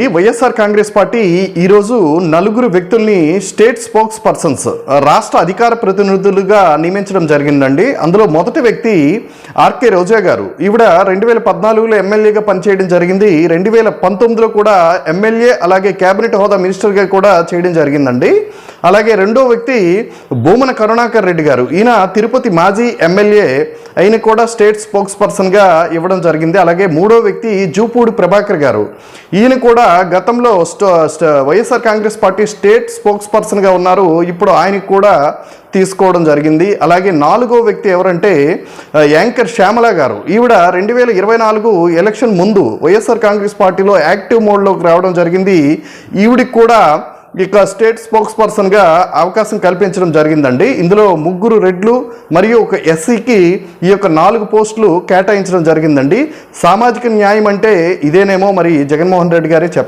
ఈ వైఎస్ఆర్ కాంగ్రెస్ పార్టీ ఈరోజు నలుగురు వ్యక్తుల్ని స్టేట్ స్పోక్స్ పర్సన్స్ రాష్ట్ర అధికార ప్రతినిధులుగా నియమించడం జరిగిందండి. అందులో మొదటి వ్యక్తి ఆర్కే రోజా గారు. ఈవిడ 2014లో ఎమ్మెల్యేగా పనిచేయడం జరిగింది. 2019లో కూడా ఎమ్మెల్యే అలాగే కేబినెట్ హోదా మినిస్టర్గా కూడా చేయడం జరిగిందండి. అలాగే రెండో వ్యక్తి భూమన కరుణాకర్ రెడ్డి గారు. ఈయన తిరుపతి మాజీ ఎమ్మెల్యే, ఆయన కూడా స్టేట్ స్పోక్స్ పర్సన్గా ఇవ్వడం జరిగింది. అలాగే మూడో వ్యక్తి జూపూడి ప్రభాకర్ గారు. ఈయన కూడా గతంలో వైఎస్ఆర్ కాంగ్రెస్ పార్టీ స్టేట్ స్పోక్స్ పర్సన్గా ఉన్నారు. ఇప్పుడు ఆయనకు కూడా తీసుకోవడం జరిగింది. అలాగే నాలుగో వ్యక్తి ఎవరంటే యాంకర్ శ్యామల గారు. ఈవిడ 2024 ఎలక్షన్ ముందు వైఎస్ఆర్ కాంగ్రెస్ పార్టీలో యాక్టివ్ మోడ్లోకి రావడం జరిగింది. ఈవిడికి కూడా ఇక స్టేట్ స్పోక్స్ పర్సన్గా అవకాశం కల్పించడం జరిగిందండి. ఇందులో ముగ్గురు రెడ్లు మరియు ఒక ఎస్సీకి ఈ యొక్క 4 పోస్టులు కేటాయించడం జరిగిందండి. సామాజిక న్యాయం అంటే ఇదేనేమో మరి జగన్మోహన్ రెడ్డి గారే చెప్పారు.